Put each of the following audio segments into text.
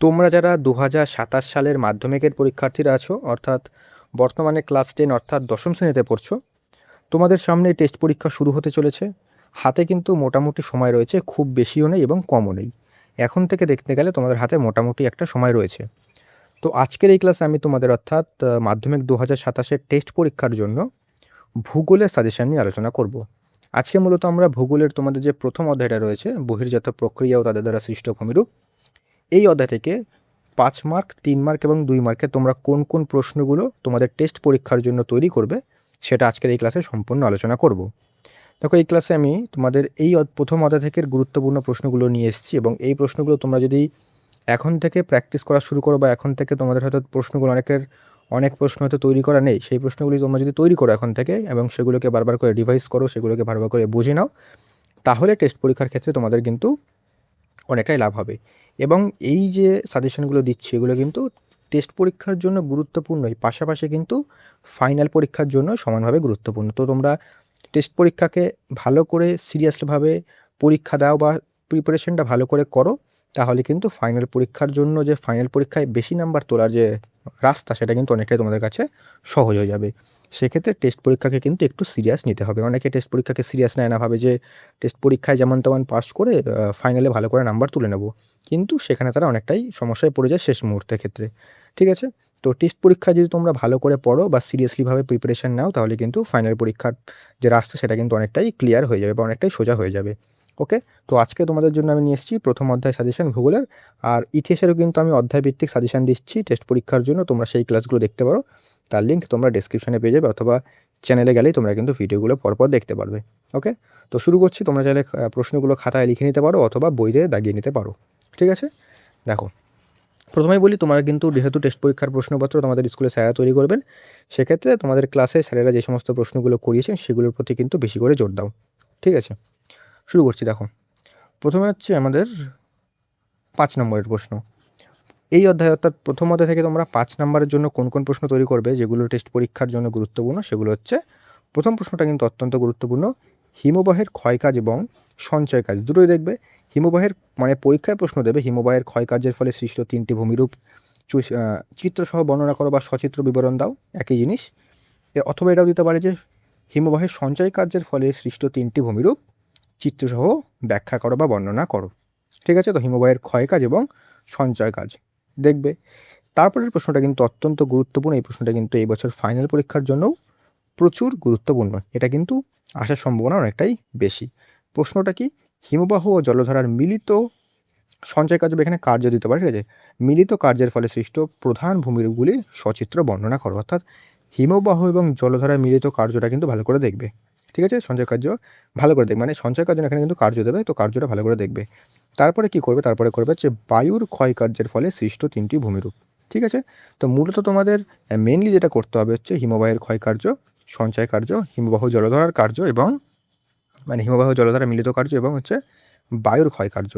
তোমরা যারা ২০২৭ সালের মাধ্যমিকের পরীক্ষার্থীরা আছো, অর্থাৎ বর্তমানে ক্লাস 10 অর্থাৎ দশম শ্রেণীতে পড়ছো, তোমাদের সামনে টেস্ট পরীক্ষা শুরু হতে চলেছে। হাতে কিন্তু মোটামুটি সময় রয়েছে, খুব বেশিও নেই এবং কমও নেই। এখন থেকে দেখতে গেলে তোমাদের হাতে মোটামুটি একটা সময় রয়েছে। তো আজকের এই ক্লাসে আমি তোমাদের অর্থাৎ মাধ্যমিক ২০২৭-এর টেস্ট পরীক্ষার জন্য ভূগোলের সাজেশন নিয়ে আলোচনা করব। আজকে মূলত আমরা ভূগোলের তোমাদের যে প্রথম অধ্যায়টা রয়েছে, বহির্জাত প্রক্রিয়া ও তাদের দ্বারা সৃষ্ট ভূমিরূপ, এই অধ্যায় থেকে 5 মার্ক, 3 মার্ক এবং 2 মার্কে তোমরা কোন কোন প্রশ্নগুলো তোমাদের টেস্ট পরীক্ষার জন্য তৈরি করবে, সেটা আজকের এই ক্লাসে সম্পূর্ণ আলোচনা করব। দেখো, এই ক্লাসে আমি তোমাদের এই প্রথম অধ্যায় থেকে গুরুত্বপূর্ণ প্রশ্নগুলো নিয়ে এসেছি এবং এই প্রশ্নগুলো তোমরা যদি এখন থেকে প্র্যাকটিস করা শুরু করো বা এখন থেকে তোমাদের হয়তো প্রশ্নগুলো অনেক প্রশ্ন হয়তো তৈরি করা নেই, সেই প্রশ্নগুলি তোমরা যদি তৈরি করো এখন থেকে এবং সেগুলোকে বারবার করে রিভাইজ করো, সেগুলোকে বারবার করে বুঝে নাও, তাহলে টেস্ট পরীক্ষার ক্ষেত্রে তোমাদের কিন্তু অনেকটাই লাভ হবে। এবং এই যে সাজেশনগুলো দিচ্ছি, এগুলো কিন্তু টেস্ট পরীক্ষার জন্য গুরুত্বপূর্ণই, পাশাপাশি কিন্তু ফাইনাল পরীক্ষার জন্য সমানভাবে গুরুত্বপূর্ণ। তো তোমরা টেস্ট পরীক্ষাকে ভালো করে সিরিয়াসভাবে পরীক্ষা দাও বা প্রিপারেশনটা ভালো করে করো, তাহলে কিন্তু ফাইনাল পরীক্ষার জন্য যে ফাইনাল পরীক্ষায় বেশি নাম্বার তোলার যে রাস্তা, সেটা কিন্তু অনেকটাই তোমাদের কাছে সহজ হয়ে যাবে। সেক্ষেত্রে টেস্ট পরীক্ষাকে কিন্তু একটু সিরিয়াস নিতে হবে। অনেকে টেস্ট পরীক্ষাকে সিরিয়াস নেয় না, ভাবে যে টেস্ট পরীক্ষায় যেমন তেমন পাস করে ফাইনালে ভালো করে নাম্বার তুলে নেব। কিন্তু সেখানে তারা অনেকটাই সমস্যায় পড়ে যায় শেষ মুহূর্তের ক্ষেত্রে। ঠিক আছে? তো টেস্ট পরীক্ষায় যদি তোমরা ভালো করে পড়ো বা সিরিয়াসলিভাবে প্রিপারেশন নাও, তাহলে কিন্তু ফাইনাল পরীক্ষার যে রাস্তা, সেটা কিন্তু অনেকটাই ক্লিয়ার হয়ে যাবে বা অনেকটাই সোজা হয়ে যাবে। ওকে? তো আজকে তোমাদের জন্য আমি নিয়ে এসেছি প্রথম অধ্যায় সাজেশন ভূগোলের। আর ইতিহাসেরও কিন্তু আমি অধ্যায়ভিত্তিক সাজেশন দিচ্ছি টেস্ট পরীক্ষার জন্য। তোমরা সেই ক্লাসগুলো দেখতে পারো। তার লিঙ্ক তোমরা ডেসক্রিপশনে পেয়ে যাবে, অথবা চ্যানেলে গেলেই তোমরা কিন্তু ভিডিওগুলো পরপর দেখতে পারবে। ওকে? তো শুরু করছি। তোমরা চাইলে প্রশ্নগুলো খাতায় লিখে নিতে পারো অথবা বইতে দাগিয়ে নিতে পারো। ঠিক আছে? দেখো, প্রথমেই বলি, তোমরা কিন্তু যেহেতু টেস্ট পরীক্ষার প্রশ্নপত্র তোমাদের স্কুলে স্যারেরা তৈরি করবেন, সেক্ষেত্রে তোমাদের ক্লাসে স্যারেরা যে সমস্ত প্রশ্নগুলো করিয়েছেন সেগুলোর প্রতি কিন্তু বেশি করে জোর দাও। ঠিক আছে? শুরু করছি। দেখো, প্রথমে হচ্ছে আমাদের 5 নম্বরের প্রশ্ন। এই অধ্যায় অর্থাৎ প্রথম অধ্যায় থেকে তোমরা 5 নম্বরের জন্য কোন কোন প্রশ্ন তৈরি করবে, যেগুলো টেস্ট পরীক্ষার জন্য গুরুত্বপূর্ণ, সেগুলো হচ্ছে, প্রথম প্রশ্নটা কিন্তু অত্যন্ত গুরুত্বপূর্ণ। হিমবাহের ক্ষয়কাজ এবং সঞ্চয় কাজ দুটোই দেখবে। হিমবাহের মানে পরীক্ষায় প্রশ্ন দেবে, হিমবাহের ক্ষয়কার্যের ফলে সৃষ্ট 3টি ভূমিরূপ চিত্রসহ বর্ণনা করো বা সচিত্র বিবরণ দাও, একই জিনিস। অথবা এটাও দিতে পারে যে হিমবাহের সঞ্চয় কার্যের ফলে সৃষ্ট 3টি ভূমিরূপ চিত্রসহ ব্যাখ্যা করো বা বর্ণনা করো। ঠিক আছে? তো হিমবাহের ক্ষয়কাজ এবং সঞ্চয় কাজ দেখবে। তারপরের প্রশ্নটা কিন্তু অত্যন্ত গুরুত্বপূর্ণ। এই প্রশ্নটা কিন্তু এই বছর ফাইনাল পরীক্ষার জন্যও প্রচুর গুরুত্বপূর্ণ। এটা কিন্তু আসার সম্ভাবনা অনেকটাই বেশি। প্রশ্নটা কি? হিমবাহ ও জলধারার মিলিত সঞ্চয় কার্য, এখানে কার্য দিতে পারে। ঠিক আছে? মিলিত কার্যের ফলে সৃষ্ট প্রধান ভূমিরূপগুলি সচিত্র বর্ণনা করো। অর্থাৎ হিমবাহ এবং জলধারার মিলিত কার্যটা কিন্তু ভালো করে দেখবে। ঠিক আছে? সঞ্চয় কার্য ভালো করে দেখবে, মানে সঞ্চয় কার্য এখানে কিন্তু কার্য দেবে, তো কার্যটা ভালো করে দেখবে। তারপরে কি করবে? তারপরে করবে যে বায়ুর ক্ষয় কার্যের ফলে সৃষ্ট 3টি ভূমিরূপ। ঠিক আছে? তো মূলত তোমাদের মেনলি যেটা করতে হবে হচ্ছে হিমবাহের ক্ষয় কার্য, সঞ্চয় কার্য, হিমবাহ জলধারার কার্য এবং মানে হিমবাহ জলধারা মিলিত কার্য এবং হচ্ছে বায়ুর ক্ষয় কার্য।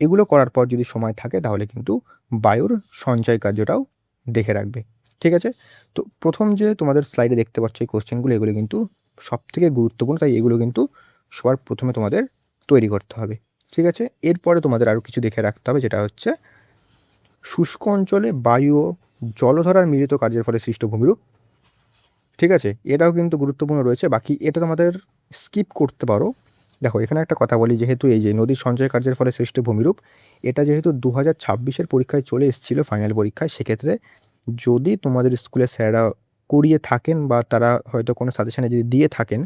এগুলো করার পর যদি সময় থাকে, তাহলে কিন্তু বায়ুর সঞ্চয় কার্যটাও দেখে রাখবে। ঠিক আছে? তো প্রথম যে তোমাদের স্লাইডে দেখতে পাচ্ছ এই কোশ্চেনগুলো, এগুলো কিন্তু সবথেকে গুরুত্বপূর্ণ, তাই এগুলো কিন্তু সবার প্রথমে তোমাদের তৈরি করতে হবে। ঠিক আছে? এরপরে তোমাদের আরও কিছু দেখে রাখতে হবে, যেটা হচ্ছে শুষ্ক অঞ্চলে বায়ু ও জলধারার মিলিত কার্যের ফলে সৃষ্ট ভূমিরূপ। ঠিক আছে? এটাও কিন্তু গুরুত্বপূর্ণ রয়েছে। বাকি এটা তোমাদের স্কিপ করতে পারো। দেখো, এখানে একটা কথা বলি, যেহেতু এই যে নদীর সঞ্চয় কার্যের ফলে সৃষ্ট ভূমিরূপ, এটা যেহেতু 2026-এর পরীক্ষায় চলে এসেছিলো ফাইনাল পরীক্ষায়, সেক্ষেত্রে যদি তোমাদের স্কুলের স্যাররা করিয়ে থাকেন বা তারা হয়তো কোনো সাজেশনে যদি দিয়ে থাকেন,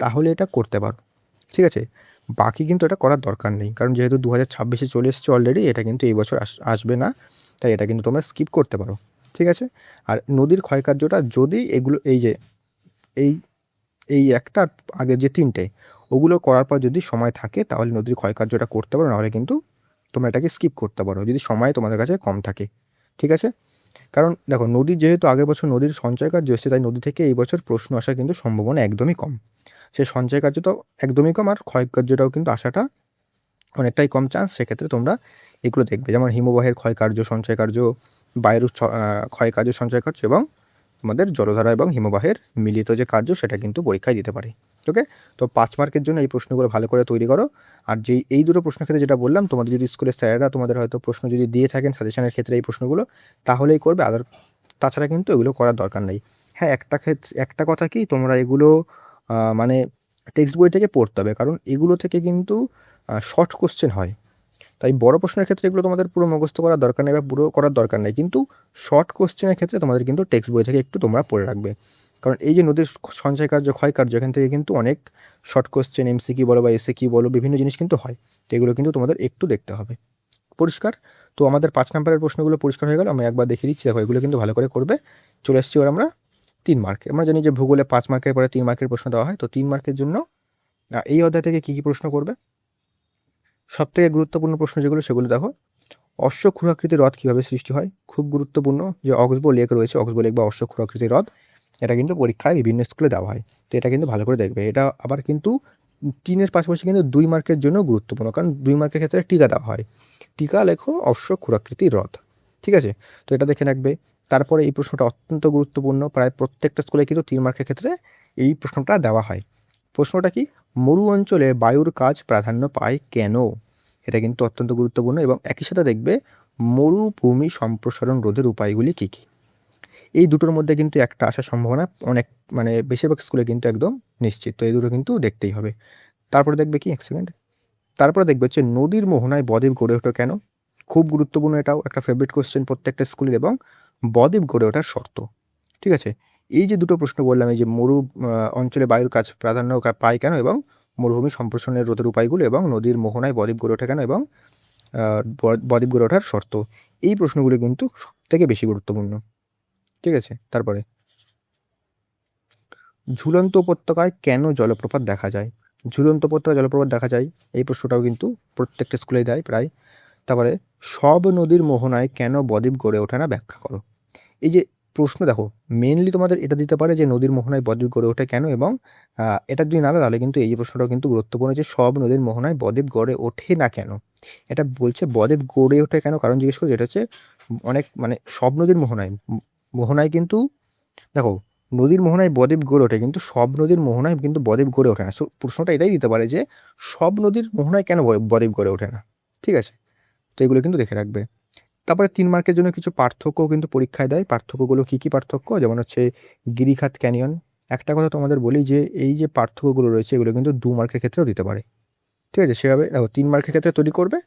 তাহলে এটা করতে পারো। ঠিক আছে? বাকি কিন্তু এটা করার দরকার নেই, কারণ যেহেতু 2026-এ চলে এসছে অলরেডি, এটা কিন্তু এই বছর আসবে না, তাই এটা কিন্তু তোমরা স্কিপ করতে পারো। ঠিক আছে? আর নদীর ক্ষয়কার্যটা যদি এগুলো এই যে এই এই একটা আগের যে 3টে, ওগুলো করার পর যদি সময় থাকে, তাহলে নদীর ক্ষয়কার্যটা করতে পারো, নাহলে কিন্তু তোমরা এটাকে স্কিপ করতে পারো যদি সময় তোমাদের কাছে কম থাকে। ঠিক আছে? কারণ দেখো, নদীর যেহেতু আগের বছর নদীর সঞ্চয় কার্য এসেছে, তাই নদী থেকে এই বছর প্রশ্ন আসার কিন্তু সম্ভাবনা একদমই কম। সে সঞ্চয় কার্যটাও একদমই কম, আর ক্ষয়কার্যটাও কিন্তু আসাটা অনেকটাই কম চান্স। সেক্ষেত্রে তোমরা এগুলো দেখবে, যেমন হিমবাহের ক্ষয়কার্য, সঞ্চয় কার্য, বায়ুর ক্ষয়কার্য, সঞ্চয় কার্য এবং আমাদের জলধারা এবং হিমবাহের মিলিত যে কার্য সেটা কিন্তু পরীক্ষায় দিতে পারে। ওকে? তো 5 মার্কের জন্য এই প্রশ্নগুলো ভালো করে তৈরি করো। আর এই দুটো প্রশ্নের ক্ষেত্রে যেটা বললাম, তোমাদের যদি স্কুলের স্যারেরা তোমাদের হয়তো প্রশ্ন যদি দিয়ে থাকেন সাজেশনের ক্ষেত্রে এই প্রশ্নগুলো, তাহলেই করবে। তাছাড়া কিন্তু এগুলো করার দরকার নেই। হ্যাঁ, একটা কথা কি, তোমরা এগুলো মানে টেক্সট বই থেকে পড়তে হবে। কারণ এগুলো থেকে কিন্তু শর্ট কোয়েশ্চেন হয়। তাই বড় প্রশ্নের ক্ষেত্রে এগুলো তোমাদের পুরো মুখস্থ করার দরকার নেই বা পুরো করার দরকার নেই। কিন্তু শর্ট কোয়েশ্চেনের ক্ষেত্রে তোমাদের কিন্তু টেক্সট বই থেকে একটু তোমরা পড়ে রাখবে। কারণ এই যে নদীর সঞ্চয় কার্য, ক্ষয় কার্য, এখান থেকে কিন্তু অনেক শর্ট কোয়েশ্চেন এমসিকিউ বলো বা এসএকিউ বলো বিভিন্ন জিনিস কিন্তু হয়। তো এগুলো কিন্তু তোমাদের একটু দেখতে হবে। পরিষ্কার? তো আমাদের 5 নাম্বারের প্রশ্নগুলো পরিষ্কার হয়ে গেল। আমি একবার দেখিয়ে দিচ্ছি, দেখো এগুলো কিন্তু ভালো করে করবে। চলে এসেছি এবার আমরা 3 মার্ক। আমরা জানি যে ভূগোলে 5 মার্কের পরে 3 মার্কের প্রশ্ন দেওয়া হয়। তো 3 মার্কের জন্য এই অধ্যায় থেকে কী প্রশ্ন করবে? সবথেকে গুরুত্বপূর্ণ প্রশ্ন যেগুলো সেগুলো দেখো। অশ্বক্ষুরাকৃতি হ্রদ কীভাবে সৃষ্টি হয়? খুব গুরুত্বপূর্ণ। যে অক্সবো লেক রয়েছে, অক্সবো লেক বা অশ্বক্ষুরাকৃতি হ্রদ, এটা কিন্তু পরীক্ষায় বিভিন্ন স্কুলে দেওয়া হয়। তো এটা কিন্তু ভালো করে দেখবে। এটা আবার কিন্তু 3 এর পাশাপাশি কিন্তু 2 মার্কের জন্য গুরুত্বপূর্ণ। কারণ 2 মার্কের ক্ষেত্রে টিকা দেওয়া হয়। টিকা লেখো অশ্বক্ষুরাকৃতি হ্রদ। ঠিক আছে? তো এটা দেখে রাখবে। তারপরে এই প্রশ্নটা অত্যন্ত গুরুত্বপূর্ণ। প্রায় প্রত্যেকটা স্কুলে কিন্তু 3 মার্কের ক্ষেত্রে এই প্রশ্নটা দেওয়া হয়। প্রশ্নটা কি? মরু অঞ্চলে বায়ুর কাজ প্রাধান্য পায় কেন? এটা কিন্তু অত্যন্ত গুরুত্বপূর্ণ। এবং একই সাথে দেখবে মরুভূমি সম্প্রসারণ রোধের উপায়গুলি কী কী? এই দুটোর মধ্যে কিন্তু একটা আসার সম্ভাবনা অনেক, মানে বেশিরভাগ স্কুলে কিন্তু একদম নিশ্চিত। তো এই দুটো কিন্তু দেখতেই হবে। তারপরে দেখবে কি, 1 সেকেন্ড। তারপরে দেখবে হচ্ছে নদীর মোহনায় বদ্বীপ গড়ে ওঠে কেন? খুব গুরুত্বপূর্ণ, এটাও একটা ফেভারিট কোয়েশ্চেন প্রত্যেকটা স্কুলের। এবং বদ্বীপ গড়ে ওঠার শর্ত। ঠিক আছে? এই যে দুটো প্রশ্ন বললাম, এই যে অঞ্চলে বায়ুর কাজ প্রাধান্য পায় কেন, এবং মরুভূমি সম্প্রসারণের রোধের উপায়গুলো, এবং নদীর মোহনায় বদ্বীপ গড়ে ওঠে কেন, এবং বদ্বীপ গড়ে ওঠার শর্ত। এই প্রশ্নগুলো কিন্তু সবথেকে বেশি গুরুত্বপূর্ণ। ঠিক আছে? তারপরে ঝুলন্ত উপত্যকায় কেন জলপ্রপাত দেখা যায়? ঝুলন্ত উপত্যকায় জলপ্রপাত দেখা যায়, এই প্রশ্নটাও কিন্তু প্রত্যেকটা স্কুলেই দেয় প্রায়। তারপরে সব নদীর মোহনায় কেন বদ্বীপ গড়ে ওঠে না ব্যাখ্যা করো। এই যে প্রশ্ন দেখো, মেইনলি তোমাদের এটা দিতে পারে যে নদীর মোহনায় বদ্বীপ গড়ে ওঠে কেন, এবং এটা যদি না দেয় তাহলে কিন্তু এই প্রশ্নটাও কিন্তু গুরুত্বপূর্ণ যে সব নদীর মোহনায় বদ্বীপ গড়ে ওঠে না কেন। এটা বলছে বদ্বীপ গড়ে ওঠে কেন, কারণ জিজ্ঞেস করছে। এটা হচ্ছে অনেক, মানে সব নদীর মোহনায় মোহনায় কিন্তু দেখো, নদীর মোহনায় বদ্বীপ গড়ে ওঠে, কিন্তু সব নদীর মোহনায় কিন্তু বদ্বীপ গড়ে ওঠে না। সো প্রশ্নটা এটাই দিতে পারে যে সব নদীর মোহনায় কেন বদ্বীপ গড়ে ওঠে না। ঠিক আছে? তো এগুলো কিন্তু দেখে রাখবে। তারপরে 3 মার্কের জন্য কিছু পার্থক্যও কিন্তু পরীক্ষায় দেয়। পার্থক্যগুলো কী কী পার্থক্য? যেমন হচ্ছে গিরিখাত ক্যানিয়ন। একটা কথা তোমাদের বলি যে এই যে পার্থক্যগুলো রয়েছে এগুলো কিন্তু 2 মার্কের ক্ষেত্রেও দিতে পারে। ঠিক আছে? সেভাবে 3 মার্কের ক্ষেত্রে তৈরি করবে।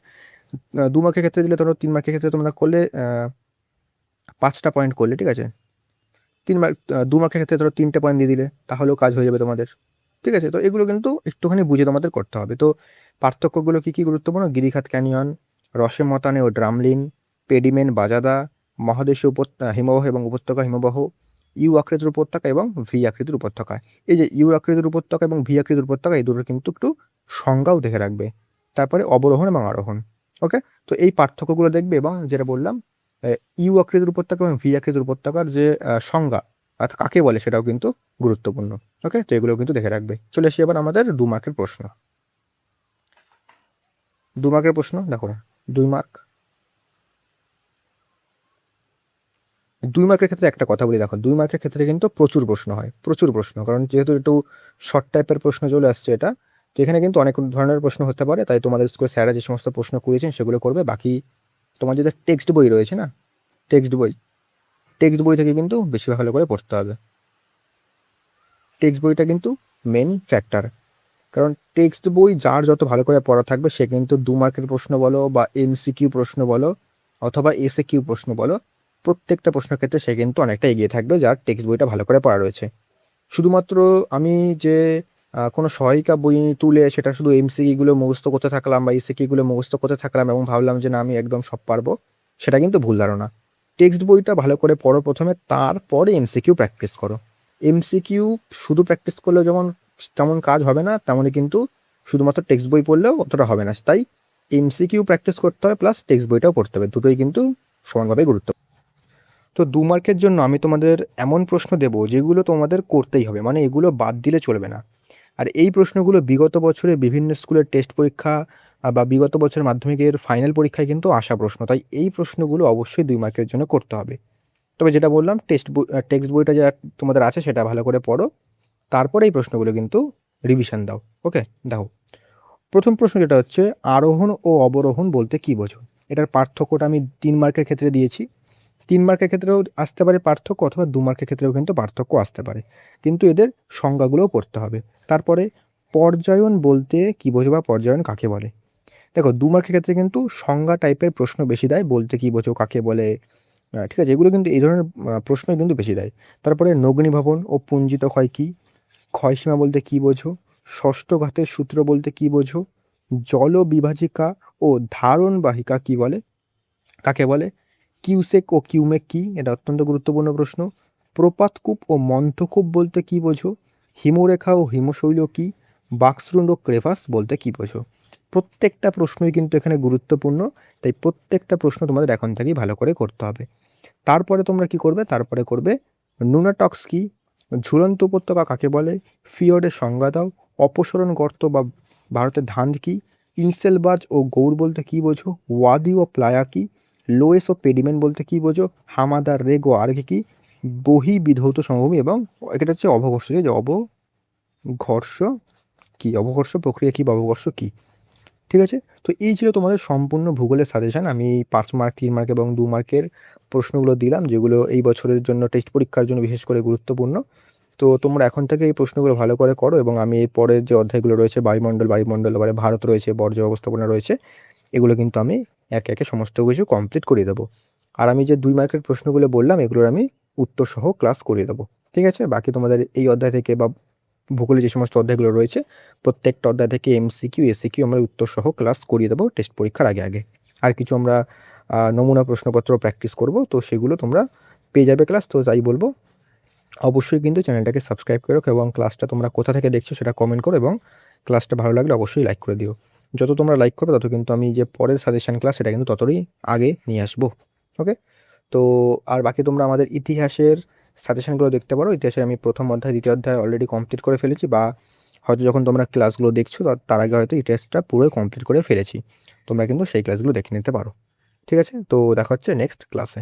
2 মার্কের ক্ষেত্রে দিলে ধরো 3 মার্কের ক্ষেত্রে তোমরা করলে 5টা পয়েন্ট করলে, ঠিক আছে? 2 মার্কের ক্ষেত্রে ধরো 3টে পয়েন্ট দিয়ে দিলে, তাহলেও কাজ হয়ে যাবে তোমাদের। ঠিক আছে? তো এগুলো কিন্তু একটুখানি বুঝে তোমাদের করতে হবে। তো পার্থক্যগুলো কী কী গুরুত্বপূর্ণ? গিরিখাত ক্যানিয়ন, রসেমতানে ও ড্রামলিন, পেডিমেন বাজাদা, মহাদেশীয় হিমবাহ এবং উপত্যকা হিমবাহ, ইউ আকৃতির উপত্যকা এবং ভি আকৃতির উপত্যকা। এই যে ইউ আকৃতির উপত্যকা এবং ভি আকৃতির উপত্যকা, এই দুটোর কিন্তু একটু সংজ্ঞাও দেখে রাখবে। তারপরে অবরোহণ এবং আরোহণ। ওকে? তো এই পার্থক্যগুলো দেখবে, এবং যেটা বললাম ইউ আকৃতির উপত্যকা এবং ভি আকৃতির উপত্যকার যে সংজ্ঞা কাকে বলে সেটাও কিন্তু গুরুত্বপূর্ণ। ওকে? তো এগুলোও কিন্তু দেখে রাখবে। চলে আসি এবার আমাদের 2 মার্কের প্রশ্ন। 2 মার্কের প্রশ্ন দেখো, 2 মার্ক। 2 মার্কের ক্ষেত্রে একটা কথা বলি, দেখো 2 মার্কের ক্ষেত্রে কিন্তু প্রচুর প্রশ্ন হয়, প্রচুর প্রশ্ন। কারণ যেহেতু একটু শর্ট টাইপের প্রশ্ন চলে আসছে এটা, তো এখানে কিন্তু অনেক ধরনের প্রশ্ন হতে পারে। তাই তোমাদের স্কুলের স্যাররা যে সমস্ত প্রশ্ন করেছেন সেগুলো করবে। বাকি তোমার যে টেক্সট বই রয়েছে না, টেক্সট বই, টেক্সট বই থেকে কিন্তু বেশি ভালো করে পড়তে হবে। টেক্সট বইটা কিন্তু মেন ফ্যাক্টর। কারণ টেক্সট বই যার যত ভালো করে পড়া থাকবে সে কিন্তু 2 মার্কের প্রশ্ন বলো বা এমসিকিউ প্রশ্ন বলো অথবা এসএকিউ প্রশ্ন বলো, প্রত্যেকটা প্রশ্নের ক্ষেত্রে সে কিন্তু অনেকটা এগিয়ে থাকবে যার টেক্সট বইটা ভালো করে পড়া রয়েছে। শুধুমাত্র আমি যে কোনো সহায়িকা বই তুলে সেটা শুধু এমসিকিউগুলো মুখস্থ করতে থাকলাম বা এসএকিউগুলো মুখস্থ করতে থাকলাম এবং ভাবলাম যে না আমি একদম সব পারবো, সেটা কিন্তু ভুল ধারণা। টেক্সট বইটা ভালো করে পড়ো প্রথমে, তারপরে এমসিকিউ প্র্যাকটিস করো। এমসিকিউ শুধু প্র্যাকটিস করলেও তেমন কাজ হবে না, তেমনই কিন্তু শুধুমাত্র টেক্সট বই পড়লেও অতটা হবে না। তাই এমসিকিউ প্র্যাকটিস করতে হবে প্লাস টেক্সট বইটাও পড়তে হবে। দুটোই কিন্তু সমানভাবে গুরুত্বপূর্ণ। তো 2 মার্কের জন্য আমি তোমাদের এমন প্রশ্ন দেব যেগুলো তোমাদের করতেই হবে, মানে এগুলো বাদ দিলে চলবে না। আর এই প্রশ্নগুলো বিগত বছরে বিভিন্ন স্কুলের টেস্ট পরীক্ষা বা বিগত বছরের মাধ্যমিকের ফাইনাল পরীক্ষায় কিন্তু আসা প্রশ্ন। তাই এই প্রশ্নগুলো অবশ্যই 2 মার্কের জন্য করতে হবে। তবে যেটা বললাম টেক্সট বইটা যা তোমাদের আছে সেটা ভালো করে পড়ো, তারপরে এই প্রশ্নগুলো কিন্তু রিভিশন দাও। ওকে? দেখো, প্রথম প্রশ্ন যেটা হচ্ছে, আরোহণ ও অবরোহণ বলতে কী বোঝো? এটার পার্থক্যটা আমি 3 মার্কের ক্ষেত্রে দিয়েছি। 3 মার্কের ক্ষেত্রেও আসতে পারে পার্থক্য, অথবা 2 মার্কের ক্ষেত্রেও কিন্তু পার্থক্য আসতে পারে। কিন্তু এদের সংজ্ঞাগুলোও পড়তে হবে। তারপরে পর্যায়ন বলতে কী বোঝো বা পর্যায়ন কাকে বলে? দেখো, 2 মার্কের ক্ষেত্রে কিন্তু সংজ্ঞা টাইপের প্রশ্ন বেশি দেয়, বলতে কী বোঝো, কাকে বলে, ঠিক আছে? এগুলো কিন্তু এই ধরনের প্রশ্নই কিন্তু বেশি দেয়। তারপরে নগ্নীভবন ও পুঞ্জিত ক্ষয় কী? ক্ষয়সীমা বলতে কী বোঝো? ষষ্ঠ ঘাতের সূত্র বলতে কী বোঝো? জলবিভাজিকা ও ধারণবাহিকা কী বলে, কাকে বলে? কিউসেক ও কিউমেক কী? এটা অত্যন্ত গুরুত্বপূর্ণ প্রশ্ন। প্রপাতকূপ ও মন্থকূপ বলতে কী বোঝো? হিমরেখা ও হিমশৈল কী? বাকশৃঙ্গ ও ক্রেভাস বলতে কী বোঝো? প্রত্যেকটা প্রশ্নই কিন্তু এখানে গুরুত্বপূর্ণ, তাই প্রত্যেকটা প্রশ্ন তোমাদের এখন থেকেই ভালো করে করতে হবে। তারপরে তোমরা কি করবে? তারপরে করবে নুনাটক্স কী? ঝুলন্ত উপত্যকা কাকে বলে? ফিয়র্ডের সংজ্ঞা দাও। অপসরণ গর্ত বা ভারতের ধান কী? ইনসেলবার্জ ও গৌর বলতে কী বোঝো? ওয়াদি ও প্লায়া কী? লোয়েস ও পেডিমেন্ট বলতে কী বোঝো? হামাদার রেগ ও আর্ঘে কী? বহিবিধৌত সমভূমি এবং এটা হচ্ছে অবঘর্ষ, যে অবঘর্ষ কী? অবঘর্ষ প্রক্রিয়া কী বা অবঘর্ষ কী? ঠিক আছে? তো এই ছিল তোমাদের সম্পূর্ণ ভূগোলের সাজেশন। আমি 5 মার্ক, 3 মার্ক এবং 2 মার্কের প্রশ্নগুলো দিলাম, যেগুলো এই বছরের জন্য টেস্ট পরীক্ষার জন্য বিশেষ করে গুরুত্বপূর্ণ। তো তোমরা এখন থেকে এই প্রশ্নগুলো ভালো করে করো, এবং আমি এর পরের যে অধ্যায়গুলো রয়েছে, বায়ুমণ্ডল, এবারে ভারত রয়েছে, বর্জ্য ব্যবস্থাপনা রয়েছে, এগুলো কিন্তু আমি একে, একে সমস্ত কিছু কমপ্লিট করিয়ে দেবো। আর আমি যে 2 মার্কের প্রশ্নগুলো বললাম, এগুলোর আমি উত্তরসহ ক্লাস করিয়ে দেবো। ঠিক আছে? বাকি তোমাদের এই অধ্যায় থেকে বা ভূগোলে যে সমস্ত অধ্যায়গুলো রয়েছে, প্রত্যেকটা অধ্যায় থেকে এমসিকিউ, এসিকিউ আমরা উত্তরসহ ক্লাস করিয়ে দেবো টেস্ট পরীক্ষার আগে। আর কিছু আমরা নমুনা প্রশ্নপত্র প্র্যাকটিস করব, তো সেগুলো তোমরা পেয়ে যাবে ক্লাস। তো যাই বলবো, অবশ্যই কিন্তু চ্যানেলটাকে সাবস্ক্রাইব করে রাখো, এবং ক্লাসটা তোমরা কোথা থেকে দেখছো সেটা কমেন্ট করো, এবং ক্লাসটা ভালো লাগলে অবশ্যই লাইক করে দিও। যত তোমরা লাইক করো, তত কিন্তু আমি যে পরের সাজেশন ক্লাস, সেটা কিন্তু ততই আগে নিয়ে আসবো। ওকে? তো আর বাকি তোমরা আমাদের ইতিহাসের সাজেশনগুলো দেখতে পারো। ইতিহাসে আমি প্রথম অধ্যায়, দ্বিতীয় অধ্যায় অলরেডি কমপ্লিট করে ফেলেছি, বা হয়তো যখন তোমরা ক্লাসগুলো দেখছো তার আগে হয়তো ইতিহাসটা পুরোই কমপ্লিট করে ফেলেছি। তোমরা কিন্তু সেই ক্লাসগুলো দেখে নিতে পারো। ঠিক আছে? তো দেখা হচ্ছে নেক্সট ক্লাসে।